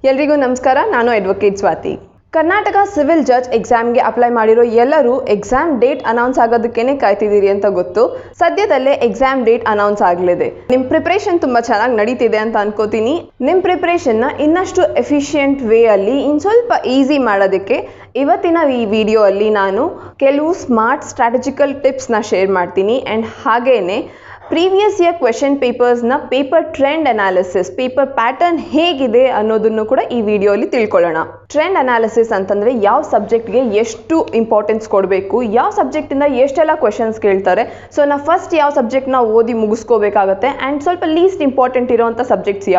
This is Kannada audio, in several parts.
ಎಲ್ರಿಗೂ ನಮಸ್ಕಾರ. ನಾನು advocate Swathi. Karnataka civil judge ಎಕ್ಸಾಮ್ಗೆ ಅಪ್ಲೈ ಮಾಡಿರೋ ಎಲ್ಲರೂ ಎಕ್ಸಾಮ್ ಡೇಟ್ ಅನೌನ್ಸ್ ಆಗೋದಕ್ಕೇನೆ ಕಾಯ್ತಿದ್ದೀರಿ ಅಂತ ಗೊತ್ತು. ಸದ್ಯದಲ್ಲೇ ಎಕ್ಸಾಮ್ ಡೇಟ್ ಅನೌನ್ಸ್ ಆಗಲಿದೆ. ನಿಮ್ಮ ಪ್ರಿಪ್ರೇಷನ್ ತುಂಬ ಚೆನ್ನಾಗಿ ನಡೀತಿದೆ ಅಂತ ಅನ್ಕೋತೀನಿ. ನಿಮ್ಮ ಪ್ರಿಪ್ರೇಷನ್ನ ಇನ್ನಷ್ಟು ಎಫಿಷಿಯೆಂಟ್ ವೇ ಅಲ್ಲಿ ಇನ್ನು ಸ್ವಲ್ಪ ಈಸಿ ಮಾಡೋದಕ್ಕೆ ಇವತ್ತಿನ ಈ ವಿಡಿಯೋ ಅಲ್ಲಿ ನಾನು ಕೆಲವು ಸ್ಮಾರ್ಟ್ ಸ್ಟ್ರಾಟಜಿಕಲ್ ಟಿಪ್ಸ್ನ ಶೇರ್ ಮಾಡ್ತೀನಿ. ಆ್ಯಂಡ್ ಹಾಗೇನೆ ಪ್ರೀವಿಯಸ್ ಇಯರ್ ಕ್ವೆಶನ್ ಪೇಪರ್ಸ್ನ paper trend analysis, paper pattern ಹೇಗಿದೆ ಅನ್ನೋದನ್ನು ಕೂಡ ಈ ವಿಡಿಯೋಲಿ ತಿಳ್ಕೊಳ್ಳೋಣ. ಟ್ರೆಂಡ್ ಅನಾಲಿಸಿಸ್ ಅಂತಂದರೆ ಯಾವ ಸಬ್ಜೆಕ್ಟ್ಗೆ ಎಷ್ಟು ಇಂಪಾರ್ಟೆನ್ಸ್ ಕೊಡಬೇಕು, ಯಾವ ಸಬ್ಜೆಕ್ಟಿಂದ ಎಷ್ಟೆಲ್ಲ ಕ್ವೆಶನ್ಸ್ ಕೇಳ್ತಾರೆ. ಸೊ ನಾವು ಫಸ್ಟ್ ಯಾವ ಸಬ್ಜೆಕ್ಟ್ನ ಓದಿ ಮುಗಿಸ್ಕೋಬೇಕಾಗತ್ತೆ ಆ್ಯಂಡ್ ಸ್ವಲ್ಪ ಲೀಸ್ಟ್ ಇಂಪಾರ್ಟೆಂಟ್ ಇರೋವಂಥ ಸಬ್ಜೆಕ್ಟ್ಸ್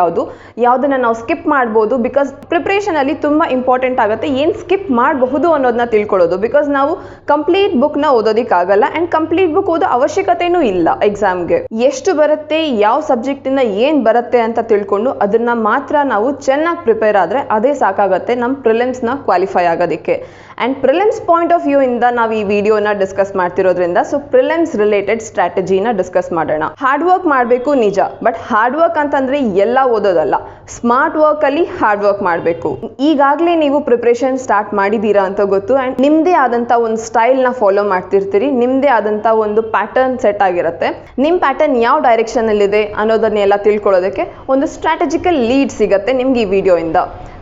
ಯಾವುದನ್ನು ನಾವು ಸ್ಕಿಪ್ ಮಾಡ್ಬೋದು. ಬಿಕಾಸ್ ಪ್ರಿಪ್ರೇಷನಲ್ಲಿ ತುಂಬ ಇಂಪಾರ್ಟೆಂಟ್ ಆಗುತ್ತೆ ಏನು ಸ್ಕಿಪ್ ಮಾಡಬಹುದು ಅನ್ನೋದನ್ನ ತಿಳ್ಕೊಳ್ಳೋದು. ಬಿಕಾಸ್ ನಾವು ಕಂಪ್ಲೀಟ್ ಬುಕ್ನ ಓದೋದಕ್ಕಾಗಲ್ಲ ಆ್ಯಂಡ್ ಕಂಪ್ಲೀಟ್ ಬುಕ್ ಓದೋ ಅವಶ್ಯಕತೆಯೂ ಇಲ್ಲ. ಎಕ್ಸಾಮ್ಗೆ ಎಷ್ಟು ಬರುತ್ತೆ, ಯಾವ ಸಬ್ಜೆಕ್ಟಿಂದ ಏನು ಬರುತ್ತೆ ಅಂತ ತಿಳ್ಕೊಂಡು ಅದನ್ನ ಮಾತ್ರ ನಾವು ಚೆನ್ನಾಗಿ ಪ್ರಿಪೇರ್ ಆದರೆ ಅದೇ ಸಾಕಾಗತ್ತೆ ನಮ್ಮ ಪ್ರಿಲಿಮ್ಸ್ನ ಕ್ವಾಲಿಫೈ ಆಗೋದಕ್ಕೆ. And prelims point of view ಇಂದ ನಾವು ಈ ವಿಡಿಯೋನ ಡಿಸ್ಕಸ್ ಮಾಡ್ತಿರೋದ್ರಿಂದ ಸೊ ಪ್ರಿಲಿಮ್ಸ್ ರಿಲೇಟೆಡ್ ಸ್ಟ್ರಾಟಜಿನ ಡಿಸ್ಕಸ್ ಮಾಡೋಣ. ಹಾರ್ಡ್ ವರ್ಕ್ ಮಾಡಬೇಕು ನಿಜ, ಬಟ್ ಹಾರ್ಡ್ ವರ್ಕ್ ಅಂತಂದ್ರೆ ಎಲ್ಲ ಓದೋದಲ್ಲ, ಸ್ಮಾರ್ಟ್ ವರ್ಕ್ ಅಲ್ಲಿ ಹಾರ್ಡ್ ವರ್ಕ್ ಮಾಡಬೇಕು. ಈಗಾಗಲೇ ನೀವು ಪ್ರಿಪ್ರೇಷನ್ ಸ್ಟಾರ್ಟ್ ಮಾಡಿದ್ದೀರಾ ಅಂತ ಗೊತ್ತು. ಆ್ಯಂಡ್ ನಿಮ್ಮದೇ ಆದಂಥ ಒಂದು ಸ್ಟೈಲ್ನ ಫಾಲೋ ಮಾಡ್ತಿರ್ತೀರಿ, ನಿಮ್ಮದೇ ಆದಂಥ ಒಂದು ಪ್ಯಾಟರ್ನ್ ಸೆಟ್ ಆಗಿರುತ್ತೆ. ನಿಮ್ಮ ಪ್ಯಾಟರ್ನ್ ಯಾವ ಡೈರೆಕ್ಷನಲ್ಲಿದೆ ಅನ್ನೋದನ್ನೆಲ್ಲ ತಿಳ್ಕೊಳ್ಳೋದಕ್ಕೆ ಒಂದು ಸ್ಟ್ರಾಟಜಿಕಲ್ ಲೀಡ್ ಸಿಗುತ್ತೆ ನಿಮ್ಗೆ ಈ ವಿಡಿಯೋಯಿಂದ.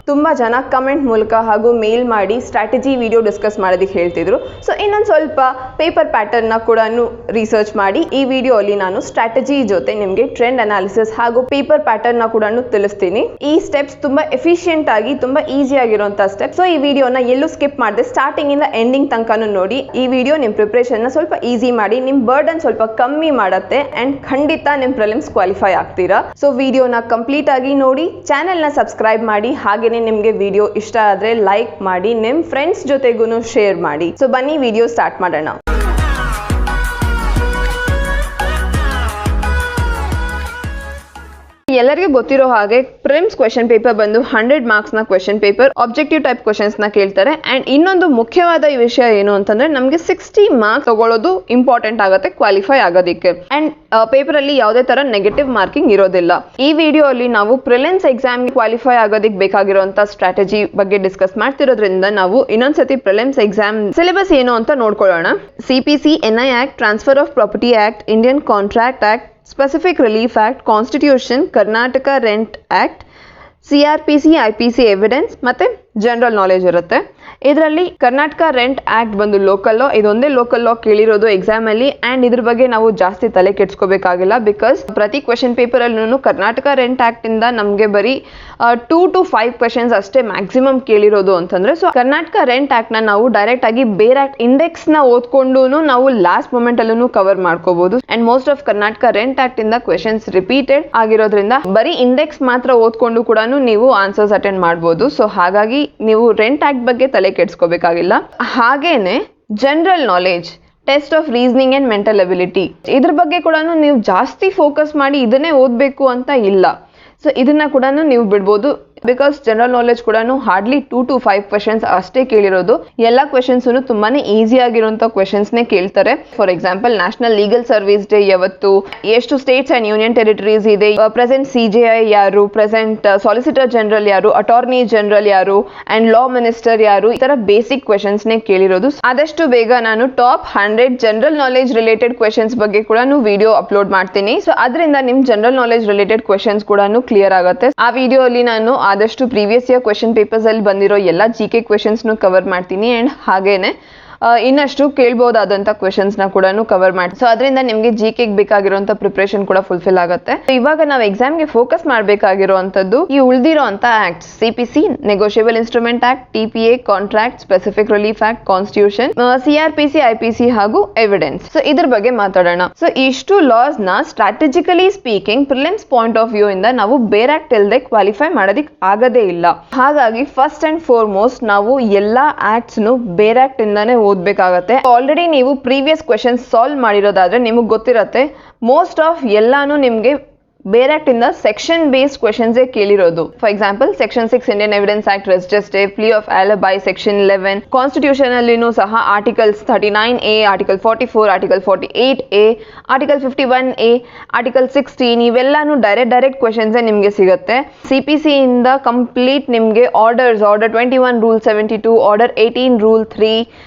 ತುಂಬ ಜನ ಕಮೆಂಟ್ ಮೂಲಕ ಹಾಗೂ ಮೇಲ್ ಮಾಡಿ ಸ್ಟ್ರಾಟಜಿ ವಿಡಿಯೋ ಡಿಸ್ಕಸ್ ಮಾಡೋದಕ್ಕೆ ಹೇಳ್ತಿದ್ರು. ಸೊ ಇನ್ನೊಂದು ಸ್ವಲ್ಪ ಪೇಪರ್ ಪ್ಯಾಟರ್ನ್ನ ಕೂಡ ರಿಸರ್ಚ್ ಮಾಡಿ ಈ ವಿಡಿಯೋಲಿ ನಾನು ಸ್ಟ್ರಾಟಜಿ ಜೊತೆ ನಿಮಗೆ ಟ್ರೆಂಡ್ ಅನಾಲಿಸಿಸ್ ಹಾಗೂ ಪೇಪರ್ ಪ್ಯಾಟರ್ನ್ನ ಕೂಡ ತಿಳಿಸ್ತೀನಿ. ಈ ಸ್ಟೆಪ್ಸ್ ತುಂಬ ಎಫಿಷಿಯೆಂಟ್ ಆಗಿ ತುಂಬ ಈಸಿ ಆಗಿರುವಂಥ ಸ್ಟೆಪ್. ಸೊ ಈ ವಿಡಿಯೋನ ಎಲ್ಲೂ ಸ್ಕಿಪ್ ಮಾಡಿದೆ, ಸ್ಟಾರ್ಟಿಂಗ್ ಇಂದ ಎಂಡಿಂಗ್ ತನಕನೂ ನೋಡಿ. ಈ ವಿಡಿಯೋ ನಿಮ್ಮ ಪ್ರಿಪ್ರೇಷನ್ನ ಸ್ವಲ್ಪ ಈಸಿ ಮಾಡಿ ನಿಮ್ಮ ಬರ್ಡನ್ ಸ್ವಲ್ಪ ಕಮ್ಮಿ ಮಾಡುತ್ತೆ ಆ್ಯಂಡ್ ಖಂಡಿತ ನಿಮ್ಮ ಪ್ರಿಲಿಮ್ಸ್ ಕ್ವಾಲಿಫೈ ಆಗ್ತೀರಾ. ಸೊ ವಿಡಿಯೋನ ಕಂಪ್ಲೀಟ್ ಆಗಿ ನೋಡಿ, ಚಾನೆಲ್ನ ಸಬ್ಸ್ಕ್ರೈಬ್ ಮಾಡಿ, ಹಾಗೇನೆ ನಿಮಗೆ ವಿಡಿಯೋ ಇಷ್ಟ ಆದ್ರೆ ಲೈಕ್ ಮಾಡಿ, ನಿಮ್ಮ ಫ್ರೆಂಡ್ಸ್ ಜೊತೆಗೂ ಶೇರ್ ಮಾಡಿ. ಸೊ ಬನ್ನಿ ವಿಡಿಯೋ ಸ್ಟಾರ್ಟ್ ಮಾಡೋಣ. ಎಲ್ಲರಿಗೂ ಗೊತ್ತಿರೋ ಹಾಗೆ ಪ್ರಿಲಿಮ್ಸ್ ಕ್ವೆಶನ್ ಪೇಪರ್ ಬಂದು 100 ಮಾರ್ಕ್ಸ್ನ ಕ್ವೆಶನ್ ಪೇಪರ್, ಆಬ್ಜೆಕ್ಟಿವ್ ಟೈಪ್ ಕ್ವೆಶನ್ಸ್ನ ಕೇಳ್ತಾರೆ. ಆ್ಯಂಡ್ ಇನ್ನೊಂದು ಮುಖ್ಯವಾದ ವಿಷಯ ಏನು ಅಂತಂದ್ರೆ ನಮಗೆ 60 ಮಾರ್ಕ್ಸ್ ತಗೊಳ್ಳೋದು ಇಂಪಾರ್ಟೆಂಟ್ ಆಗುತ್ತೆ ಕ್ವಾಲಿಫೈ ಆಗೋದಕ್ಕೆ. ಆ್ಯಂಡ್ ಪೇಪರಲ್ಲಿ ಯಾವುದೇ ತರ ನೆಗೆಟಿವ್ ಮಾರ್ಕಿಂಗ್ ಇರೋದಿಲ್ಲ. ಈ ವಿಡಿಯೋ ಅಲ್ಲಿ ನಾವು ಪ್ರಿಲಿಮ್ಸ್ ಎಕ್ಸಾಮ್ಗೆ ಕ್ವಾಲಿಫೈ ಆಗೋದಕ್ಕೆ ಬೇಕಾಗಿರುವಂತ ಸ್ಟ್ರಾಟಜಿ ಬಗ್ಗೆ ಡಿಸ್ಕಸ್ ಮಾಡ್ತಿರೋದ್ರಿಂದ ನಾವು ಇನ್ನೊಂದ್ಸತಿ ಪ್ರಿಲಿಮ್ಸ್ ಎಕ್ಸಾಮ್ ಸಿಲೆಬಸ್ ಏನು ಅಂತ ನೋಡ್ಕೊಳ್ಳೋಣ. CPC, NI act, transfer of property act, Indian contract act, specific relief act, constitution, Karnataka rent act, CRPC, IPC evidence ಮತ್ತೆ ಜನರಲ್ ನಾಲೆಜ್ ಇರುತ್ತೆ. ಇದರಲ್ಲಿ ಕರ್ನಾಟಕ ರೆಂಟ್ ಆಕ್ಟ್ ಬಂದು ಲೋಕಲ್ ಲಾ, ಇದೊಂದೇ ಲೋಕಲ್ ಲಾ ಕೇಳಿರೋದು ಎಕ್ಸಾಮ್ ಅಲ್ಲಿ. ಆ್ಯಂಡ್ ಇದ್ರ ಬಗ್ಗೆ ನಾವು ಜಾಸ್ತಿ ತಲೆ ಕೆಡ್ಸ್ಕೋಬೇಕಾಗಿಲ್ಲ. ಬಿಕಾಸ್ ಪ್ರತಿ ಕ್ವೆಶನ್ ಪೇಪರ್ ಅಲ್ಲೂ ಕರ್ನಾಟಕ ರೆಂಟ್ ಆಕ್ಟ್ ಇಂದ ನಮಗೆ ಬರೀ 2 to 5 ಕ್ವೆಶನ್ಸ್ ಅಷ್ಟೇ ಮ್ಯಾಕ್ಸಿಮಮ್ ಕೇಳಿರೋದು ಅಂತಂದ್ರೆ ಸೊ ಕರ್ನಾಟಕ ರೆಂಟ್ ಆಕ್ಟ್ ನ ನಾವು ಡೈರೆಕ್ಟ್ ಆಗಿ ಬೇರೆ ಆಕ್ಟ್ ಇಂಡೆಕ್ಸ್ ನ ಓದ್ಕೊಂಡು ನಾವು ಲಾಸ್ಟ್ ಮೂಮೆಂಟ್ ಅಲ್ಲೂ ಕವರ್ ಮಾಡ್ಕೋಬಹುದು. And most of Karnataka rent act ಇಂದ ಕ್ವೆಶನ್ಸ್ ರಿಪೀಟೆಡ್ ಆಗಿರೋದ್ರಿಂದ ಬರೀ ಇಂಡೆಕ್ಸ್ ಮಾತ್ರ ಓದ್ಕೊಂಡು ಕೂಡ ನೀವು ಆನ್ಸರ್ಸ್ ಅಟೆಂಡ್ ಮಾಡಬಹುದು. ಸೊ ಹಾಗಾಗಿ ನೀವು ರೆಂಟ್ ಆಕ್ಟ್ ಬಗ್ಗೆ ತಲೆ ಕೆಡ್ಸ್ಕೋಬೇಕಾಗಿಲ್ಲ. ಹಾಗೇನೆ general knowledge, test of reasoning and mental ability, ಇದ್ರ ಬಗ್ಗೆ ಕೂಡ ನೀವು ಜಾಸ್ತಿ ಫೋಕಸ್ ಮಾಡಿ ಇದನ್ನೇ ಓದಬೇಕು ಅಂತ ಇಲ್ಲ. ಸೊ ಇದನ್ನ ಕೂಡ ನೀವು ಬಿಡ್ಬೋದು. ಬಿಕಾಸ್ ಜನರಲ್ ನಾಲೆಜ್ ಕೂಡ ಹಾರ್ಡ್ಲಿ 2 to 5 ಕ್ವೆಶನ್ಸ್ ಅಷ್ಟೇ ಕೇಳಿರೋದು. ಎಲ್ಲ ಕ್ವೆಶನ್ಸ್ ತುಂಬಾನೇ ಈಸಿ ಆಗಿರುವಂತ ಕ್ವೆಶನ್ಸ್ನೇ ಕೇಳ್ತಾರೆ. For example national legal service day ಯಾವತ್ತು, ಎಷ್ಟು ಸ್ಟೇಟ್ಸ್ ಅಂಡ್ ಯೂನಿಯನ್ ಟೆರಿಟರೀಸ್ ಇದೆ, ಪ್ರೆಸೆಂಟ್ CJI ಯಾರು, ಪ್ರೆಸೆಂಟ್ ಸಾಲಿಸಿಟರ್ ಜನರಲ್ ಯಾರು, ಅಟಾರ್ನಿ ಜನರಲ್ ಯಾರು, ಅಂಡ್ ಲಾ ಮಿನಿಸ್ಟರ್ ಯಾರು, ಈ ತರ ಬೇಸಿಕ್ ಕ್ವೆಶನ್ಸ್ನೇ ಕೇಳಿರೋದು. ಆದಷ್ಟು ಬೇಗ ನಾನು top 100 general knowledge related questions ಬಗ್ಗೆ ಕೂಡ ವಿಡಿಯೋ ಅಪ್ಲೋಡ್ ಮಾಡ್ತೀನಿ. ಸೊ ಅದರಿಂದ ನಿಮ್ ಜನರಲ್ ನಾಲೆಜ್ ರಿಲೇಟೆಡ್ ಕ್ವೆಶನ್ಸ್ ಕೂಡ ಕ್ಲಿಯರ್ ಆಗುತ್ತೆ. ಆ ವಿಡಿಯೋ ಅಲ್ಲಿ ನಾನು ಆದಷ್ಟು ಪ್ರೀವಿಯಸ್ ಇಯರ್ ಕ್ವೆಶನ್ ಪೇಪರ್ಸ್ ಅಲ್ಲಿ ಬಂದಿರೋ ಎಲ್ಲ GK ಕ್ವೆಶನ್ಸ್ ಕವರ್ ಮಾಡ್ತೀನಿ. ಅಂಡ್ ಹಾಗೇನೆ ಇನ್ನಷ್ಟು ಕೇಳ್ಬೋದಾದಂತ ಕ್ವೆಶನ್ಸ್ ನ ಕೂಡ ಕವರ್ ಮಾಡಿ. ಸೊ ಅದರಿಂದ ನಿಮ್ಗೆ GK ಬೇಕಾಗಿರುವಂತ ಪ್ರಿಪರೇಷನ್ ಕೂಡ ಫುಲ್ಫಿಲ್ ಆಗುತ್ತೆ. ಇವಾಗ ನಾವು ಎಕ್ಸಾಮ್ಗೆ ಫೋಕಸ್ ಮಾಡಬೇಕಾಗಿರುವಂತದ್ದು ಈ ಉಳಿದಿರೋ ಅಂತ act, CPC, negotiable instrument act, TPA, contract, specific relief act, constitution, CRPC, IPC ಹಾಗೂ ಎವಿಡೆನ್ಸ್. ಸೊ ಇದ್ರ ಬಗ್ಗೆ ಮಾತಾಡೋಣ. ಸೊ ಇಷ್ಟು ಲಾಸ್ ನ strategically speaking prelims point of view ಇಂದ ನಾವು ಬೇರೆ ಆಕ್ಟ್ ಇಲ್ಲದೆ ಕ್ವಾಲಿಫೈ ಮಾಡೋದಿಕ್ ಆಗದೇ ಇಲ್ಲ. ಹಾಗಾಗಿ ಫಸ್ಟ್ ಅಂಡ್ ಫಾರ್ಮೋಸ್ಟ್ ನಾವು ಎಲ್ಲಾ ಆಕ್ಟ್ಸ್ ಬೇರೆ ಆಕ್ಟ್ ಇಂದಾನೆ ಓದ್ಬೇಕಾಗತ್ತೆ. ಆಲ್ರೆಡಿ ನೀವು ಪ್ರೀವಿಯಸ್ ಕ್ವೆಶನ್ ಸಾಲ್ವ್ ಮಾಡಿರೋದಾದ್ರೆ ನಿಮಗೆ ಗೊತ್ತಿರತ್ತೆ ಮೋಸ್ಟ್ ಆಫ್ ಎಲ್ಲಾನು ನಿಮ್ಗೆ ಬೇರೆ ಆಕ್ಟ್ ಇಂದ ಸೆಕ್ಷನ್ ಬೇಸ್ಡ್ ಕ್ವೆಶನ್ಸ್ ಕೇಳಿರೋದು. For example section 6 Indian evidence act ರೆಸ್ಟೆಸ್ಟೆ, plea of alibi, section 11 constitution ಅಲ್ಲಿನೂ ಸಹ articles 39A, article 44, article 48A, article 51A, article 16 ಇವೆಲ್ಲಾನು ಡೈರೆಕ್ಟ್ ಕ್ವೆಶನ್ಸ್ ನಿಮಗೆ ಸಿಗುತ್ತೆ. CPC ಇಂದ ಕಂಪ್ಲೀಟ್ ನಿಮಗೆ order 21 rule 72, order 18 rule 3,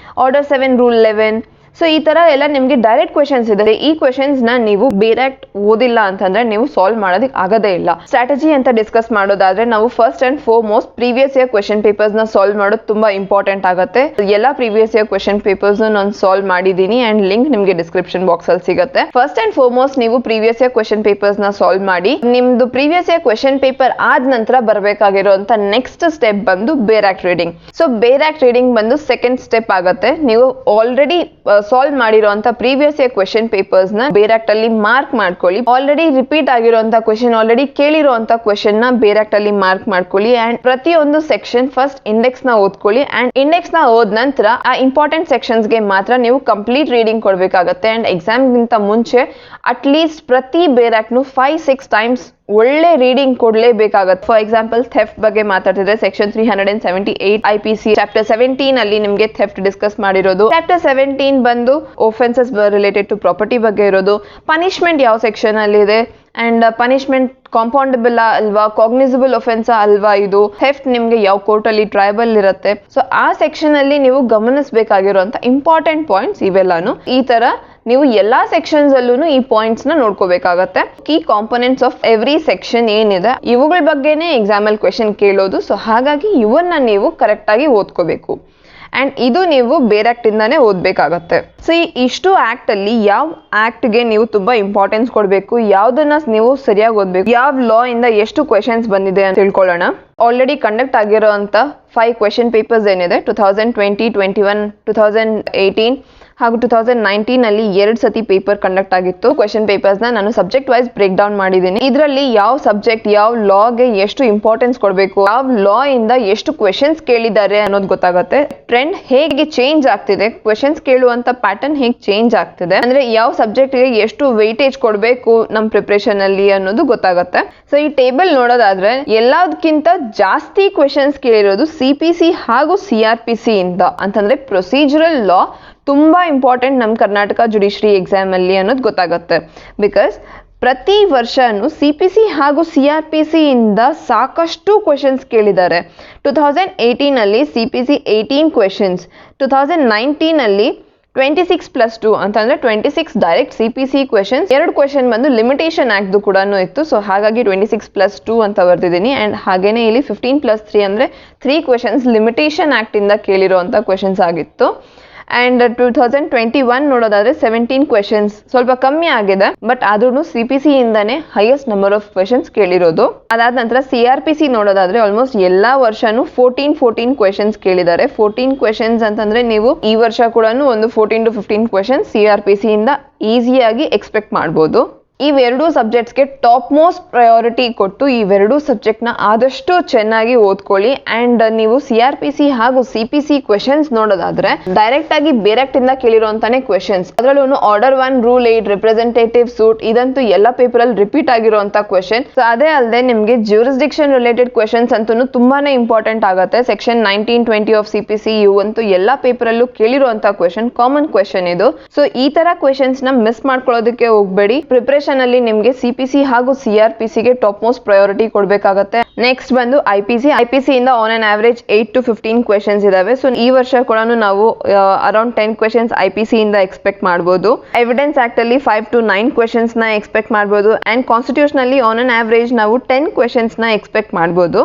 order 7 rule 11. So ಈ ತರ ಎಲ್ಲ ನಿಮ್ಗೆ ಡೈರೆಕ್ಟ್ ಕ್ವೆಶನ್ಸ್ ಇದೆ. ಈ ಕ್ವೆಶನ್ಸ್ ನ ನೀವು ಬೇರೆ ಆಕ್ಟ್ ಓದಿಲ್ಲ ಅಂತಂದ್ರೆ ನೀವು ಸಾಲ್ವ್ ಮಾಡೋದಕ್ಕೆ ಆಗೋದೇ ಇಲ್ಲ. ಸ್ಟ್ರಾಟಜಿ ಅಂತ ಡಿಸ್ಕಸ್ ಮಾಡೋದಾದ್ರೆ ನಾವು first and foremost previous year question papers ನ ಸಾಲ್ವ್ ಮಾಡೋದು ತುಂಬಾ ಇಂಪಾರ್ಟೆಂಟ್ ಆಗುತ್ತೆ. ಎಲ್ಲ ಪ್ರೀವಿಯಸ್ ಇಯರ್ ಕ್ವೆಶನ್ ಪೇಪರ್ಸ್ ನಾನು ಸಾಲ್ವ್ ಮಾಡಿದೀನಿ ಅಂಡ್ ಲಿಂಕ್ ನಿಮ್ಗೆ ಡಿಸ್ಕ್ರಿಪ್ಷನ್ ಬಾಕ್ಸ್ ಅಲ್ಲಿ ಸಿಗುತ್ತೆ. ಫಸ್ಟ್ ಅಂಡ್ ಫಾರ್ಮೋಸ್ಟ್ ನೀವು ಪ್ರೀವಿಯಸ್ ಇಯರ್ ಕ್ವೆಶನ್ ಪೇಪರ್ಸ್ ನ ಸಾಲ್ವ್ ಮಾಡಿ. ನಿಮ್ದು ಪ್ರೀವಿಯಸ್ ಇಯರ್ ಕ್ವೆಶನ್ ಪೇಪರ್ ಆದ ನಂತರ ಬರಬೇಕಾಗಿರುವಂತ ನೆಕ್ಸ್ಟ್ ಸ್ಟೆಪ್ ಬಂದು ಬೇರೆ ಆಕ್ಟ್ ರೀಡಿಂಗ್. ಸೊ ಬೇರೆ ಆಕ್ಟ್ ರೀಡಿಂಗ್ ಬಂದು ಸೆಕೆಂಡ್ ಸ್ಟೆಪ್ ಆಗುತ್ತೆ. ನೀವು ಆಲ್ರೆಡಿ ಸಾಲ್ವ್ ಮಾಡಿರುವಂತ ಪ್ರೀವಿಯಸ್ ಇಯರ್ ಕ್ವೆಶನ್ ಪೇಪರ್ಸ್ ನ ಬೇರೆ ಆಕ್ಟ್ ಅಲ್ಲಿ ಮಾರ್ಕ್ ಮಾಡ್ಕೊಳ್ಳಿ. ಆಲ್ರೆಡಿ ರಿಪೀಟ್ ಆಗಿರುವಂತ ಕ್ವೆಶನ್, ಆಲ್ರೆಡಿ ಕೇಳಿರುವಂತ ಕ್ವೆಶನ್ ನ ಬೇರೆ ಆಕ್ಟ್ ಅಲ್ಲಿ ಮಾರ್ಕ್ ಮಾಡ್ಕೊಳ್ಳಿ. ಅಂಡ್ ಪ್ರತಿಯೊಂದು ಸೆಕ್ಷನ್ ಫಸ್ಟ್ ಇಂಡೆಕ್ಸ್ ನ ಓದ್ಕೊಳ್ಳಿ. ಅಂಡ್ ಇಂಡೆಕ್ಸ್ ನ ಓದ್ ನಂತರ ಆ ಇಂಪಾರ್ಟೆಂಟ್ ಸೆಕ್ಷನ್ಸ್ ಗೆ ಮಾತ್ರ ನೀವು ಕಂಪ್ಲೀಟ್ ರೀಡಿಂಗ್ ಕೊಡ್ಬೇಕಾಗತ್ತೆ. ಅಂಡ್ ಎಕ್ಸಾಮ್ ಗಿಂತ ಮುಂಚೆ ಅಟ್ ಲೀಸ್ಟ್ ಪ್ರತಿ ಬೇರೆ ಆಕ್ಟ್ 5-6 ಟೈಮ್ಸ್ ಒಳ್ಳೆ ರೀಡಿಂಗ್ ಕೊಡ್ಲೇಬೇಕಾಗತ್ತೆ. ಫಾರ್ ಎಕ್ಸಾಂಪಲ್ ಥೆಫ್ಟ್ ಬಗ್ಗೆ ಮಾತಾಡ್ತಿದ್ರೆ ಸೆಕ್ಷನ್ 378 IPC ಚಾಪ್ಟರ್ 17 ಅಲ್ಲಿ ನಿಮ್ಗೆ ಥೆಫ್ಟ್ ಡಿಸ್ಕಸ್ ಮಾಡಿರೋದು. ಚಾಪ್ಟರ್ 17 ಬಂದು ಒಫೆನ್ಸಸ್ ರಿಲೇಟೆಡ್ ಟು ಪ್ರಾಪರ್ಟಿ ಬಗ್ಗೆ ಇರೋದು. ಪನಿಷ್ಮೆಂಟ್ ಯಾವ ಸೆಕ್ಷನ್ ಅಲ್ಲಿ ಇದೆ ಅಂಡ್ ಪನಿಷ್ಮೆಂಟ್ ಕಾಂಪೌಂಡಬಲ್ ಅಲ್ವಾ, ಕಾಗ್ನಿಸಬಲ್ ಒಫೆನ್ಸ್ ಅಲ್ವಾ, ಇದು ಥೆಫ್ಟ್ ನಿಮ್ಗೆ ಯಾವ ಕೋರ್ಟ್ ಅಲ್ಲಿ ಟ್ರೈಬಲ್ ಇರುತ್ತೆ. ಸೊ ಆ ಸೆಕ್ಷನ್ ಅಲ್ಲಿ ನೀವು ಗಮನಿಸಬೇಕಾಗಿರುವಂತ ಇಂಪಾರ್ಟೆಂಟ್ ಪಾಯಿಂಟ್ಸ್ ಇವೆಲ್ಲಾನು. ಈ ತರ ನೀವು ಎಲ್ಲಾ ಸೆಕ್ಷನ್ಸ್ ಅಲ್ಲೂ ಈ ಪಾಯಿಂಟ್ಸ್ ನ ನೋಡ್ಕೋಬೇಕಾಗತ್ತೆ. Key components of every section ಏನಿದೆ ಇವುಗಳ ಬಗ್ಗೆನೇ ಎಕ್ಸಾಮ್ ಅಲ್ಲಿ ಕ್ವೆಶನ್ ಕೇಳೋದು. ಸೊ ಹಾಗಾಗಿ ಇವನ್ನ ನೀವು ಕರೆಕ್ಟ್ ಆಗಿ ಓದ್ಕೋಬೇಕು. ಅಂಡ್ ಇದು ನೀವು ಬೇರೆ ಆಕ್ಟ್ ಇಂದಾನೆ ಓದ್ಬೇಕಾಗತ್ತೆ. ಸೊ ಇಷ್ಟು ಆಕ್ಟ್ ಅಲ್ಲಿ ಯಾವ ಆಕ್ಟ್ ಗೆ ನೀವು ತುಂಬಾ ಇಂಪಾರ್ಟೆನ್ಸ್ ಕೊಡ್ಬೇಕು, ಯಾವ್ದನ್ನ ನೀವು ಸರಿಯಾಗಿ ಓದ್ಬೇಕು, ಯಾವ ಲಾ ಇಂದ ಎಷ್ಟು ಕ್ವೆಶನ್ಸ್ ಬಂದಿದೆ ಅಂತ ತಿಳ್ಕೊಳ್ಳೋಣ. ಆಲ್ರೆಡಿ ಕಂಡಕ್ಟ್ ಆಗಿರೋಂತ 5 ಕ್ವೆಶನ್ ಪೇಪರ್ಸ್ ಏನಿದೆ 2020, 21, 2018 ಹಾಗೂ 2019 ಅಲ್ಲಿ 2 ಸತಿ ಪೇಪರ್ ಕಂಡಕ್ಟ್ ಆಗಿತ್ತು. ಕ್ವೆಶನ್ ಪೇಪರ್ಸ್ ನಾನು ಸಬ್ಜೆಕ್ಟ್ ವೈಸ್ ಬ್ರೇಕ್ ಡೌನ್ ಮಾಡಿದ್ದೀನಿ. ಇದರಲ್ಲಿ ಯಾವ ಸಬ್ಜೆಕ್ಟ್ ಯಾವ ಲಾಗೆ ಎಷ್ಟು ಇಂಪಾರ್ಟೆನ್ಸ್ ಕೊಡಬೇಕು, ಯಾವ ಲಾ ಇಂದ ಎಷ್ಟು ಕ್ವೆಶನ್ಸ್ ಕೇಳಿದ್ದಾರೆ ಅನ್ನೋದು ಗೊತ್ತಾಗುತ್ತೆ. ಟ್ರೆಂಡ್ ಹೇಗೆ ಚೇಂಜ್ ಆಗ್ತಿದೆ, ಕ್ವೆಶನ್ಸ್ ಕೇಳುವಂತ ಪ್ಯಾಟರ್ನ್ ಹೇಗೆ ಚೇಂಜ್ ಆಗ್ತಿದೆ, ಅಂದ್ರೆ ಯಾವ ಸಬ್ಜೆಕ್ಟ್ ಗೆ ಎಷ್ಟು ವೆಯ್ಟೇಜ್ ಕೊಡಬೇಕು ನಮ್ ಪ್ರಿಪರೇಷನ್ ಅಲ್ಲಿ ಅನ್ನೋದು ಗೊತ್ತಾಗುತ್ತೆ. ಸೊ ಈ ಟೇಬಲ್ ನೋಡೋದಾದ್ರೆ ಎಲ್ಲದಕ್ಕಿಂತ ಜಾಸ್ತಿ ಕ್ವೆಶನ್ಸ್ ಕೇಳಿರೋದು CPC ಹಾಗೂ CRPC ಇಂದ. ಅಂತಂದ್ರೆ ಪ್ರೊಸೀಜರಲ್ ಲಾ ತುಂಬಾ ಇಂಪಾರ್ಟೆಂಟ್ ನಮ್ಮ ಕರ್ನಾಟಕ ಜುಡಿಷರಿ ಎಕ್ಸಾಮ್ ಅಲ್ಲಿ ಅನ್ನೋದು ಗೊತ್ತಾಗುತ್ತೆ. ಬಿಕಾಸ್ ಪ್ರತಿ ವರ್ಷನೂ CPC ಹಾಗೂ CRPC ಇಂದ ಸಾಕಷ್ಟು ಕ್ವೆಶನ್ಸ್ ಕೇಳಿದ್ದಾರೆ. 2018 ಅಲ್ಲಿ CPC 18 ಕ್ವೆಶನ್ಸ್, 2019 ಅಲ್ಲಿ 26+2 ಅಂತಂದ್ರೆ 26 ಡೈರೆಕ್ಟ್ CPC ಕ್ವೆಶನ್ಸ್, 2 ಕ್ವೆಶನ್ ಬಂದು ಲಿಮಿಟೇಷನ್ ಆಕ್ಟ್ ಕೂಡ ಇತ್ತು. ಸೊ ಹಾಗಾಗಿ 26+2 ಅಂತ ಬರ್ತಿದ್ದೀನಿ. ಅಂಡ್ ಹಾಗೇನೆ ಇಲ್ಲಿ 15+3 ಅಂದ್ರೆ 3 ಕ್ವೆಶನ್ಸ್ ಲಿಮಿಟೇಷನ್ ಆಕ್ಟ್ ಇಂದ ಕೇಳಿರುವಂತ ಕ್ವೆಶನ್ಸ್ ಆಗಿತ್ತು. ಅಂಡ್ 2021 ನೋಡೋದಾದ್ರೆ 17 ಕ್ವೆಶನ್ಸ್, ಸ್ವಲ್ಪ ಕಮ್ಮಿ ಆಗಿದೆ. ಬಟ್ ಆದ್ರೂ CPC ಇಂದಾನೆ ಹೈಯೆಸ್ಟ್ ನಂಬರ್ ಆಫ್ ಕ್ವೆಶನ್ಸ್ ಕೇಳಿರೋದು. ಅದಾದ ನಂತರ CRPC ನೋಡೋದಾದ್ರೆ ಆಲ್ಮೋಸ್ಟ್ ಎಲ್ಲಾ ವರ್ಷನೂ 14 ಕ್ವೆಶನ್ಸ್ ಕೇಳಿದ್ದಾರೆ. 14 ಕ್ವೆಶನ್ಸ್ ಅಂತಂದ್ರೆ ನೀವು ಈ ವರ್ಷ ಕೂಡ ಒಂದು 14 to 15 ಕ್ವೆಶನ್ಸ್ CRPC ಇಂದ ಈಸಿಯಾಗಿ ಎಕ್ಸ್ಪೆಕ್ಟ್ ಮಾಡ್ಬೋದು. ಇವೆರಡೂ ಸಬ್ಜೆಕ್ಟ್ಸ್ಗೆ ಟಾಪ್ ಮೋಸ್ಟ್ ಪ್ರಯಾರಿಟಿ ಕೊಟ್ಟು ಇವೆರಡೂ ಸಬ್ಜೆಕ್ಟ್ ನ ಆದಷ್ಟು ಚೆನ್ನಾಗಿ ಓದ್ಕೊಳ್ಳಿ. ಅಂಡ್ ನೀವು CRPC ಹಾಗೂ CPC ಕ್ವೆಶನ್ಸ್ ನೋಡೋದಾದ್ರೆ ಡೈರೆಕ್ಟ್ ಆಗಿ ಬೇರೆ ಆಕ್ಟ್ ಇಂದ ಕೇಳಿರುವಂತಾನೆ ಕ್ವೆಶನ್ಸ್. ಅದರಲ್ಲೂ ಆರ್ಡರ್ 1 ರೂಲ್ 8 ರಿಪ್ರೆಸೆಂಟೇಟಿವ್ ಸೂಟ್ ಇದಂತೂ ಎಲ್ಲ ಪೇಪರ್ ಅಲ್ಲಿ ರಿಪೀಟ್ ಆಗಿರುವಂತ ಕ್ವೆಶನ್. ಸೊ ಅದೇ ಅಲ್ಲದೆ ನಿಮ್ಗೆ ಜ್ಯೂರಿಸ್ಡಿಕ್ಷನ್ ರಿಲೇಟೆಡ್ ಕ್ವೆಶನ್ಸ್ ಅಂತೂ ತುಂಬಾನೇ ಇಂಪಾರ್ಟೆಂಟ್ ಆಗುತ್ತೆ. ಸೆಕ್ಷನ್ 19, 20 ಆಫ್ CPC ಇವಂತೂ ಎಲ್ಲಾ ಪೇಪರ್ ಅಲ್ಲೂ ಕೇಳಿರುವಂತ ಕ್ವೆಶನ್, ಕಾಮನ್ ಕ್ವೆಶನ್ ಇದು. ಸೊ ಈ ತರ ಕ್ವೆಶನ್ಸ್ ನ ಮಿಸ್ ಮಾಡ್ಕೊಳ್ಳೋದಕ್ಕೆ ಹೋಗ್ಬೇಡಿ. ಪ್ರಿಪರೇಷನ್ ಅಲ್ಲಿ ನಿಮ್ಗೆ CPC ಹಾಗೂ CRPC ಗೆ ಟಾಪ್ ಮೋಸ್ಟ್ ಪ್ರಯಾರಿಟಿ ಕೊಡ್ಬೇಕಾಗತ್ತೆ. ನೆಕ್ಸ್ಟ್ ಬಂದು IPC ಇಂದ on on average 8 to 15 questions ಇದಾವೆ. ಸೊ ಈ ವರ್ಷ ಕೂಡ ನಾವು ಅರೌಂಡ್ 10 ಕ್ವೆಶನ್ಸ್ IPC ಇಂದ ಎಕ್ಸ್ಪೆಕ್ಟ್ ಮಾಡಬಹುದು. ಎವಿಡೆನ್ಸ್ ಆಕ್ಟ್ ಅಲ್ಲಿ 5 to 9 ಕ್ವೆಶನ್ಸ್ ನ ಎಕ್ಸ್ಪೆಕ್ಟ್ ಮಾಡಬಹುದು. ಅಂಡ್ ಕಾನ್ಸ್ಟಿಟ್ಯೂಷನ್ ಅಲ್ಲಿ ಆನ್ ಆನ್ ಆವರೇಜ್ ನಾವು 10 ಕ್ವೆಶನ್ಸ್ ನ ಎಕ್ಸ್ಪೆಕ್ಟ್ ಮಾಡಬಹುದು.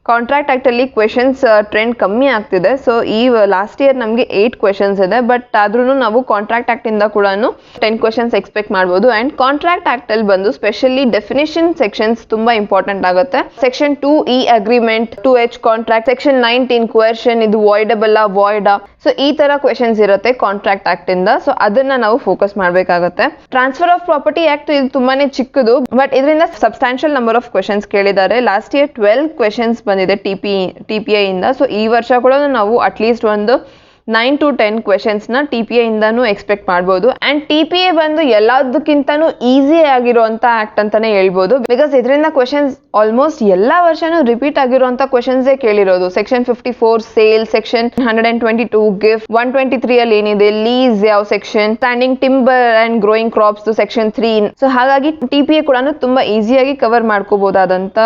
ಕಾಂಟ್ರಾಕ್ಟ್ ಆಕ್ಟ್ ಅಲ್ಲಿ ಕ್ವೆಶನ್ಸ್ ಟ್ರೆಂಡ್ ಕಮ್ಮಿ ಆಗ್ತಿದೆ. ಸೊ ಈ ಲಾಸ್ಟ್ ಇಯರ್ ನಮಗೆ 8 ಕ್ವೆಶನ್ಸ್ ಇದೆ. ಬಟ್ ಆದ್ರೂ ನಾವು ಕಾಂಟ್ರಾಕ್ಟ್ ಆಕ್ಟ್ ಇಂದ ಕೂಡ 10 ಕ್ವೆಶನ್ಸ್ ಎಕ್ಸ್ಪೆಕ್ಟ್ ಮಾಡಬಹುದು. ಅಂಡ್ ಕಾಂಟ್ರಾಕ್ಟ್ ಆಕ್ಟ್ ಅಲ್ಲಿ ಬಂದು ಸ್ಪೆಷಲಿ ಡೆಫಿನೇಷನ್ ಸೆಕ್ಷನ್ಸ್ ತುಂಬಾ ಇಂಪಾರ್ಟೆಂಟ್ ಆಗುತ್ತೆ. Section 2E agreement, 2H contract, section 19 question ಇದು ವಾಯ್ಡಬಲ್ ವಾಯ್ಡ್. ಸೊ ಈ ತರ ಕ್ವೆಶನ್ಸ್ ಇರುತ್ತೆ ಕಾಂಟ್ರಾಕ್ಟ್ ಆಕ್ಟ್ ಇಂದ. ಸೊ ಅದನ್ನ ನಾವು ಫೋಕಸ್ ಮಾಡಬೇಕಾಗುತ್ತೆ. ಟ್ರಾನ್ಸ್ಫರ್ ಆಫ್ ಪ್ರಾಪರ್ಟಿ ಆಕ್ಟ್ ಇದು ತುಂಬಾನೇ ಚಿಕ್ಕದು, ಬಟ್ ಇದರಿಂದ ಸಬ್ಸ್ಟಾನ್ಷಿಯಲ್ ನಂಬರ್ ಆಫ್ ಕ್ವೆಶನ್ಸ್ ಕೇಳಿದ್ದಾರೆ. ಲಾಸ್ಟ್ ಇಯರ್ 12 ಕ್ವೆಶನ್ಸ್ ಬಂದಿದೆ TPI ಇಂದ. ಸೊ ಈ ವರ್ಷ ಕೂಡ ನಾವು ಅಟ್ಲೀಸ್ಟ್ ಒಂದು 9 to 10 ಕ್ವೆಶನ್ಸ್ ನ TPA ಇಂದಾನು ಎಕ್ಸ್ಪೆಕ್ಟ್ ಮಾಡಬಹುದು. ಅಂಡ್ TPA ಬಂದು ಎಲ್ಲದಕ್ಕಿಂತನೂ ಈಸಿ ಆಗಿರುವಂತ ಆಕ್ಟ್ ಅಂತಾನೆ ಹೇಳ್ಬೋದು. ಬಿಕಾಸ್ ಇದರಿಂದ ಕ್ವೆಶನ್ಸ್ ಆಲ್ಮೋಸ್ಟ್ ಎಲ್ಲಾ ವರ್ಷನೂ ರಿಪೀಟ್ ಆಗಿರುವಂತ ಕ್ವೆಶನ್ಸ್ ಕೇಳಿರೋದು. ಸೆಕ್ಷನ್ 54 ಸೇಲ್, ಸೆಕ್ಷನ್ 122 ಗಿಫ್ಟ್, 123 ಅಲ್ಲಿ ಏನಿದೆ ಲೀಸ್ ಯಾವ section, standing timber and growing crops section 3. So ಹಾಗಾಗಿ TPA ಕೂಡ ತುಂಬಾ ಈಸಿಯಾಗಿ ಕವರ್ ಮಾಡ್ಕೋಬಹುದಾದಂತ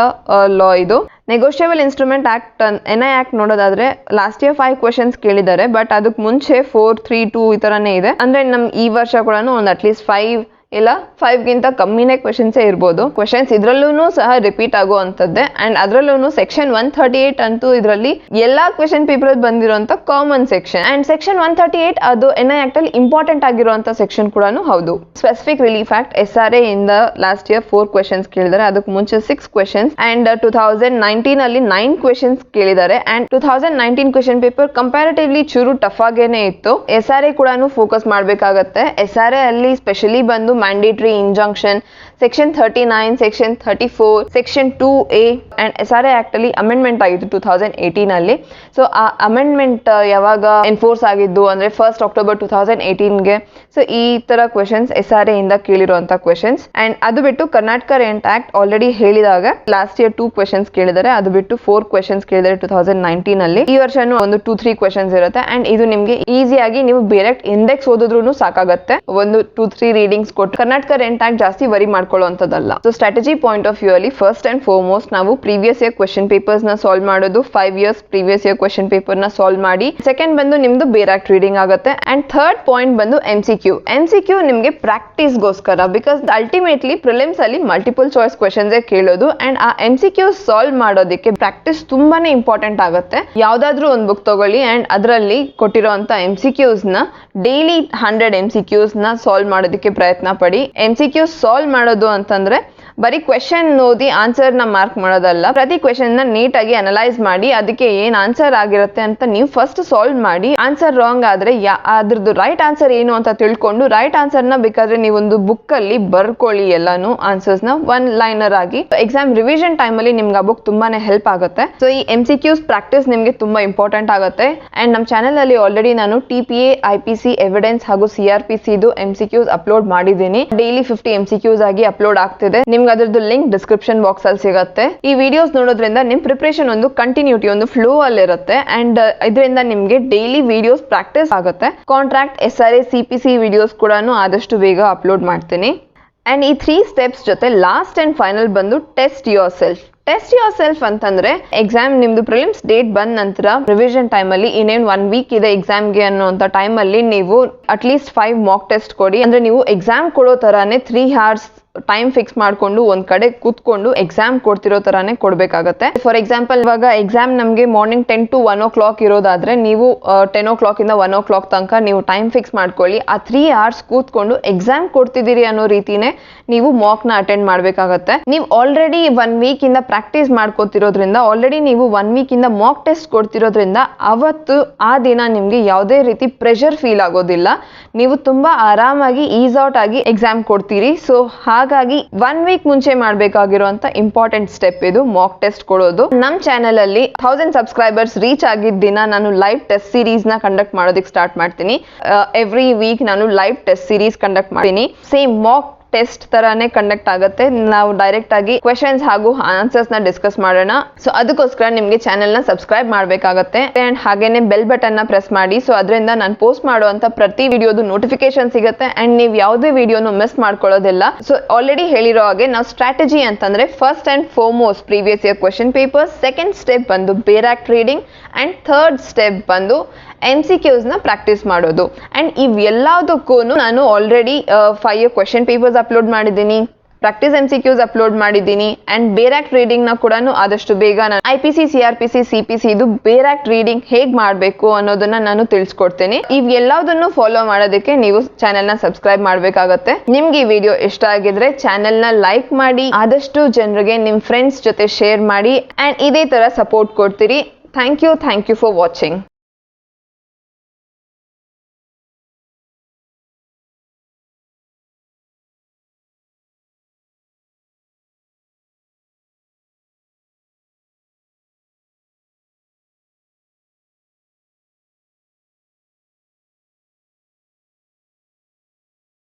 ಲಾ ಇದು. Negotiable instrument act NI act ನೋಡೋದಾದ್ರೆ ಲಾಸ್ಟ್ ಇಯರ್ 5 ಕ್ವೆಶನ್ಸ್ ಕೇಳಿದ್ದಾರೆ. ಬಟ್ ಅದಕ್ಕೆ ಮುಂಚೆ 4, 3, 2 ಈ ತರಾನೇ ಇದೆ. ಅಂದ್ರೆ ನಮ್ ಈ ವರ್ಷ ಕೂಡ ಒಂದು ಅಟ್ಲೀಸ್ಟ್ 5 ಇಲ್ಲ 5 ಗಿಂತ ಕಮ್ಮಿನೇ ಕ್ವೆಶನ್ಸ್ ಇರ್ಬೋದು. ಕ್ವೆಶನ್ಸ್ ಇದ್ರಲ್ಲೂ ಸಹ ರಿಪೀಟ್ ಆಗುವಂತದ್ದೇ. ಅಂಡ್ ಅದ್ರಲ್ಲೂ ಸೆಕ್ಷನ್ 138 ಅಂತೂ ಇದರಲ್ಲಿ ಎಲ್ಲಾ ಕ್ವೆಶನ್ ಪೇಪರ್ ಬಂದಿರುವಂತ ಕಾಮನ್ ಸೆಕ್ಷನ್. ಅಂಡ್ ಸೆಕ್ಷನ್ 138 ಅದು NI ಆಕ್ಟ್ ಅಲ್ಲಿ ಇಂಪಾರ್ಟೆಂಟ್ ಆಗಿರುವಂತ ಸೆಕ್ಷನ್ ಕೂಡ ಹೌದು. ಸ್ಪೆಸಿಫಿಕ್ ರಿಲೀಫ್ ಆಕ್ಟ್ SRA ಇಂದ ಲಾಸ್ಟ್ ಇಯರ್ 4 ಕ್ವೆಶನ್ಸ್ ಕೇಳಿದ್ದಾರೆ. ಅದಕ್ಕೆ ಮುಂಚೆ 6 ಕ್ವೆಶನ್ಸ್. ಅಂಡ್ 2019 ಅಲ್ಲಿ 9 ಕ್ವೆಶನ್ಸ್ ಕೇಳಿದ್ದಾರೆ. ಅಂಡ್ 2019 ಕ್ವೆಶನ್ ಪೇಪರ್ ಕಂಪ್ಯಾರಿಟಿವ್ಲಿ ಚೂರು ಟಫ್ ಆಗೇನೆ ಇತ್ತು. SRA ಕೂಡ ಫೋಕಸ್ ಮಾಡ್ಬೇಕಾಗತ್ತೆ. SRA ಅಲ್ಲಿ ಸ್ಪೆಷಲಿ ಬಂದು mandatory injunction, section 39, section 34, section 2A and SRA act ಅಲ್ಲಿ ಅಮೆಂಡ್ಮೆಂಟ್ ಆಗಿತ್ತು 2018 ಅಲ್ಲಿ. ಸೊ ಆ ಅಮೆಂಡ್ಮೆಂಟ್ ಯಾವಾಗ ಎನ್ಫೋರ್ಸ್ ಆಗಿದ್ದು ಅಂದ್ರೆ 1st October 2018ಗೆ. ಸೊ ಈ ತರ ಕ್ವೆಶನ್ಸ್ SRA ಇಂದ ಕೇಳಿರುವಂತ ಕ್ವೆಶನ್ಸ್. ಅಂಡ್ ಅದು ಬಿಟ್ಟು ಕರ್ನಾಟಕ ರೆಂಟ್ ಆಕ್ಟ್ ಆಲ್ರೆಡಿ ಹೇಳಿದಾಗ ಲಾಸ್ಟ್ ಇಯರ್ 2 ಕ್ವೆಶನ್ಸ್ ಕೇಳಿದ್ದಾರೆ. ಅದು ಬಿಟ್ಟು 4 ಕ್ವೆಶನ್ಸ್ ಕೇಳಿದ್ದಾರೆ 2019 ಅಲ್ಲಿ. ಈ ವರ್ಷನೂ ಒಂದು 2-3 ಕ್ವೆಶನ್ಸ್ ಇರುತ್ತೆ. ಅಂಡ್ ಇದು ನಿಮ್ಗೆ ಈಸಿಯಾಗಿ ನೀವು ಡೈರೆಕ್ಟ್ ಇಂಡೆಕ್ಸ್ ಓದಿದ್ರು ಸಾಕಾಗತ್ತೆ. ಒಂದು 2-3 ರೀಡಿಂಗ್ಸ್ ಕೊಟ್ಟು ಕರ್ನಾಟಕ ರೆಂಟ್ ಆಕ್ಟ್ ಜಾಸ್ತಿ ವರಿ ಮಾಡ್ಕೊಳ್ಳುವಂತದಲ್ಲ. So strategy point of view ಅಲ್ಲಿ ಫಸ್ಟ್ ಅಂಡ್ ಫಾರ್ಮೋಸ್ಟ್ ನಾವು ಪ್ರೀವಿಯಸ್ ಇಯರ್ ಕ್ವೆಶನ್ ಪೇಪರ್ಸ್ ನ ಸಾಲ್ವ್ ಮಾಡೋದು. 5 years previous year question paper ನ ಸಾಲ್ವ್ ಮಾಡಿ. ಸೆಕೆಂಡ್ ಬಂದು ನಿಮ್ದು ಬೇರಾಕ್ಟ್ ರೀಡಿಂಗ್ ಆಗುತ್ತೆ. ಅಂಡ್ ಥರ್ಡ್ ಪಾಯಿಂಟ್ ಬಂದು MCQ ನಿಮ್ಗೆ ಪ್ರಾಕ್ಟೀಸ್ ಗೋಸ್ಕರ. ಬಿಕಾಸ್ ಅಲ್ಟಿಮೇಟ್ಲಿ ಪ್ರಿಲಿಮ್ಸ್ ಅಲ್ಲಿ ಮಲ್ಟಿಪಲ್ ಚಾಯ್ಸ್ ಕ್ವೆಶನ್ಸ್ ಕೇಳೋದು. ಅಂಡ್ ಆ MCQ ಸಾಲ್ವ್ ಮಾಡೋದಕ್ಕೆ ಪ್ರಾಕ್ಟೀಸ್ ತುಂಬಾನೇ ಇಂಪಾರ್ಟೆಂಟ್ ಆಗುತ್ತೆ. ಯಾವ್ದಾದ್ರು ಒಂದು ಬುಕ್ ತಗೊಳ್ಳಿ ಅಂಡ್ ಅದರಲ್ಲಿ ಕೊಟ್ಟಿರುವಂತ MCQs ನ ಡೈಲಿ 100 MCQs ನ ಸಾಲ್ವ್ ಮಾಡೋದಕ್ಕೆ ಪ್ರಯತ್ನ ಪಡಿ. MCQ ಸಾಲ್ವ್ ಮಾಡೋದು ಅಂತಂದ್ರೆ ಬರೀ ಕ್ವೆಶನ್ ಓದಿ ಆನ್ಸರ್ ನ ಮಾರ್ಕ್ ಮಾಡೋದಲ್ಲ. ಪ್ರತಿ ಕ್ವೆಶನ್ ನ ನೀಟಾಗಿ ಅನಲೈಸ್ ಮಾಡಿ ಅದಕ್ಕೆ ಏನ್ ಆನ್ಸರ್ ಆಗಿರುತ್ತೆ ಅಂತ ನೀವು ಫಸ್ಟ್ ಸಾಲ್ವ್ ಮಾಡಿ. ಆನ್ಸರ್ ರಾಂಗ್ ಆದ್ರೆ ಅದ್ರದ್ದು ರೈಟ್ ಆನ್ಸರ್ ಏನು ಅಂತ ತಿಳ್ಕೊಂಡು ರೈಟ್ ಆನ್ಸರ್ ನ ಬೇಕಾದ್ರೆ ನೀವೊಂದು ಬುಕ್ ಅಲ್ಲಿ ಬರ್ಕೊಳ್ಳಿ ಎಲ್ಲಾನು ಆನ್ಸರ್ಸ್ ನ 1 ಲೈನರ್ ಆಗಿ. ಎಕ್ಸಾಮ್ ರಿವಿಷನ್ ಟೈಮ್ ಅಲ್ಲಿ ನಿಮ್ಗೆ ಆ ಬುಕ್ ತುಂಬಾನೇ ಹೆಲ್ಪ್ ಆಗುತ್ತೆ. ಸೊ ಈ MCQs ಪ್ರಾಕ್ಟೀಸ್ ನಿಮ್ಗೆ ತುಂಬಾ ಇಂಪಾರ್ಟೆಂಟ್ ಆಗುತ್ತೆ. ಅಂಡ್ ನಮ್ಮ ಚಾನೆಲ್ ಅಲ್ಲಿ ಆಲ್ರೆಡಿ ನಾನು TPA, IPC, ಎವಿಡೆನ್ಸ್ ಹಾಗೂ CRPC ಇದು MCQs ಅಪ್ಲೋಡ್ ಮಾಡಿದ್ದೀನಿ. ಡೈಲಿ 50 MCQs ಆಗಿ ಅಪ್ಲೋಡ್ ಆಗ್ತಿದೆ. ನಿಮ್ಗೆ ಅದ್ರದ್ದು ಲಿಂಕ್ ಡಿಸ್ಕ್ರಿಪ್ಷನ್ ಬಾಕ್ಸ್ ಅಲ್ಲಿ ಸಿಗುತ್ತೆ. ಈ ವಿಡಿಯೋಸ್ ನೋಡೋದ್ರಿಂದ ನಿಮ್ ಪ್ರಿಪರೇಷನ್ ಒಂದು ಕಂಟಿನ್ಯೂಟಿ, ಒಂದು ಫ್ಲೋ ಅಲ್ಲಿ ಇರುತ್ತೆ. ಅಂಡ್ ಇದರಿಂದ ನಿಮ್ಗೆ ಡೈಲಿ ವಿಡಿಯೋಸ್ ಪ್ರಾಕ್ಟೀಸ್ ಆಗುತ್ತೆ. ಕಾಂಟ್ರಾಕ್ಟ್, SRA, CPC ವಿಡಿಯೋಸ್ ಕೂಡ ಆದಷ್ಟು ಬೇಗ ಅಪ್ಲೋಡ್ ಮಾಡ್ತೀನಿ. ಅಂಡ್ ಈ 3 ಸ್ಟೆಪ್ಸ್ ಜೊತೆ ಲಾಸ್ಟ್ ಅಂಡ್ ಫೈನಲ್ ಬಂದು ಟೆಸ್ಟ್ ಯುವರ್ ಸೆಲ್ಫ್ ಅಂತಂದ್ರೆ ಎಕ್ಸಾಮ್ ನಿಮ್ದು ಪ್ರಿಲಿಮ್ಸ್ ಡೇಟ್ ಬಂದ ನಂತರ ರಿವಿಷನ್ ಟೈಮ್ ಅಲ್ಲಿ ಇನ್ನೇನು 1 week ಇದೆ ಎಕ್ಸಾಮ್ಗೆ ಅನ್ನೋಂಥ ಟೈಮ್ ಅಲ್ಲಿ ನೀವು ಅಟ್ಲೀಸ್ಟ್ 5 ಮಾಕ್ ಟೆಸ್ಟ್ ಕೊಡಿ. ಅಂದ್ರೆ ನೀವು ಎಕ್ಸಾಮ್ ಕೊಡೋ ತರಾನೇ 3 hours ಟೈಮ್ ಫಿಕ್ಸ್ ಮಾಡ್ಕೊಂಡು ಒಂದ್ ಕಡೆ ಕೂತ್ಕೊಂಡು ಎಕ್ಸಾಮ್ ಕೊಡ್ತಿರೋ ತರಾನೇ ಕೊಡ್ಬೇಕಾಗತ್ತೆ. ಫಾರ್ ಎಕ್ಸಾಂಪಲ್ ಇವಾಗ ಎಕ್ಸಾಮ್ ನಮ್ಗೆ ಮಾರ್ನಿಂಗ್ 10 to 1 o'clock ಇರೋದಾದ್ರೆ ನೀವು 10 o'clock ಇಂದ 1 o'clock ತನಕ ನೀವು ಟೈಮ್ ಫಿಕ್ಸ್ ಮಾಡ್ಕೊಳ್ಳಿ. ಆ 3 hours ಕೂತ್ಕೊಂಡು ಎಕ್ಸಾಮ್ ಕೊಡ್ತಿದ್ದೀರಿ ಅನ್ನೋ ರೀತಿನೇ ನೀವು ಮಾಕ್ ನ ಅಟೆಂಡ್ ಮಾಡ್ಬೇಕಾಗತ್ತೆ. ನೀವು ಆಲ್ರೆಡಿ 1 week ಇಂದ ಪ್ರಾಕ್ಟೀಸ್ ಮಾಡ್ಕೋತಿರೋದ್ರಿಂದ, ಆಲ್ರೆಡಿ ನೀವು 1 week ಇಂದ ಮಾಕ್ ಟೆಸ್ಟ್ ಕೊಡ್ತಿರೋದ್ರಿಂದ ಅವತ್ತು ಆ ದಿನ ನಿಮ್ಗೆ ಯಾವುದೇ ರೀತಿ ಪ್ರೆಷರ್ ಫೀಲ್ ಆಗೋದಿಲ್ಲ. ನೀವು ತುಂಬಾ ಆರಾಮಾಗಿ ಈಸ್ ಔಟ್ ಆಗಿ ಎಕ್ಸಾಮ್ ಕೊಡ್ತೀರಿ. ಸೊ ಹಾಗಾಗಿ 1 week ಮುಂಚೆ ಮಾಡ್ಬೇಕಾಗಿರುವಂತ ಇಂಪಾರ್ಟೆಂಟ್ ಸ್ಟೆಪ್ ಇದು ಮಾಕ್ ಟೆಸ್ಟ್ ಕೊಡೋದು. ನಮ್ ಚಾನೆಲ್ ಅಲ್ಲಿ 1000 ಸಬ್ಸ್ಕ್ರೈಬರ್ಸ್ ರೀಚ್ ಆಗಿದ್ದ ದಿನ ನಾನು ಲೈವ್ ಟೆಸ್ಟ್ ಸೀರೀಸ್ ನ ಕಂಡಕ್ಟ್ ಮಾಡೋದಕ್ಕೆ ಸ್ಟಾರ್ಟ್ ಮಾಡ್ತೀನಿ. ಎವ್ರಿ ವೀಕ್ ನಾನು ಲೈವ್ ಟೆಸ್ಟ್ ಸೀರೀಸ್ ಕಂಡಕ್ಟ್ ಮಾಡ್ತೀನಿ. ಸೇಮ್ ಮಾಕ್ ಟೆಸ್ಟ್ ತರಾನೇ ಕಂಡಕ್ಟ್ ಆಗುತ್ತೆ. ನಾವು ಡೈರೆಕ್ಟ್ ಆಗಿ ಕ್ವೆಶನ್ಸ್ ಹಾಗೂ ಆನ್ಸರ್ಸ್ ನ ಡಿಸ್ಕಸ್ ಮಾಡೋಣ. ಸೊ ಅದಕ್ಕೋಸ್ಕರ ನಿಮ್ಗೆ ಚಾನೆಲ್ ನ ಸಬ್ಸ್ಕ್ರೈಬ್ ಮಾಡ್ಬೇಕಾಗತ್ತೆ. ಅಂಡ್ ಹಾಗೇನೆ ಬೆಲ್ ಬಟನ್ ನ ಪ್ರೆಸ್ ಮಾಡಿ. ಸೊ ಅದರಿಂದ ನಾನು ಪೋಸ್ಟ್ ಮಾಡುವಂತ ಪ್ರತಿ ವಿಡಿಯೋದು ನೋಟಿಫಿಕೇಶನ್ ಸಿಗುತ್ತೆ. ಅಂಡ್ ನೀವು ಯಾವುದೇ ವಿಡಿಯೋನು ಮಿಸ್ ಮಾಡ್ಕೊಳ್ಳೋದಿಲ್ಲ. ಸೊ ಆಲ್ರೆಡಿ ಹೇಳಿರೋ ಹಾಗೆ ನಾವು ಸ್ಟ್ರಾಟಜಿ ಅಂತಂದ್ರೆ first and foremost previous year question paper, second step ಬಂದು ಬೇರಾಕ್ಟ್ ರೀಡಿಂಗ್ ಅಂಡ್ ಥರ್ಡ್ ಸ್ಟೆಪ್ ಬಂದು MCQs ನ ಪ್ರಾಕ್ಟೀಸ್ ಮಾಡೋದು. ಅಂಡ್ ಇವೆಲ್ಲದಕ್ಕೂ ನಾನು already 5 year question papers upload ಮಾಡಿದ್ದೀನಿ, ಪ್ರಾಕ್ಟೀಸ್ MCQs ಅಪ್ಲೋಡ್ ಮಾಡಿದ್ದೀನಿ. ಅಂಡ್ ಬೇರಾಕ್ಟ್ ರೀಡಿಂಗ್ ನ ಕೂಡ ಆದಷ್ಟು ಬೇಗ ನಾನು IPC, CRPC, CPC ಇದು ಬೇರಾಕ್ಟ್ ರೀಡಿಂಗ್ ಹೇಗ್ ಮಾಡ್ಬೇಕು ಅನ್ನೋದನ್ನ ನಾನು ತಿಳಿಸ್ಕೊಡ್ತೀನಿ. ಇವೆಲ್ಲದನ್ನು ಫಾಲೋ ಮಾಡೋದಕ್ಕೆ ನೀವು ಚಾನೆಲ್ ನ ಸಬ್ಸ್ಕ್ರೈಬ್ ಮಾಡ್ಬೇಕಾಗತ್ತೆ. ನಿಮ್ಗೆ ಈ ವಿಡಿಯೋ ಇಷ್ಟ ಆಗಿದ್ರೆ ಚಾನೆಲ್ ನ ಲೈಕ್ ಮಾಡಿ, ಆದಷ್ಟು ಜನರಿಗೆ ನಿಮ್ ಫ್ರೆಂಡ್ಸ್ ಜೊತೆ ಶೇರ್ ಮಾಡಿ. ಅಂಡ್ ಇದೇ ತರ ಸಪೋರ್ಟ್ ಕೊಡ್ತೀರಿ. Thank you for watching.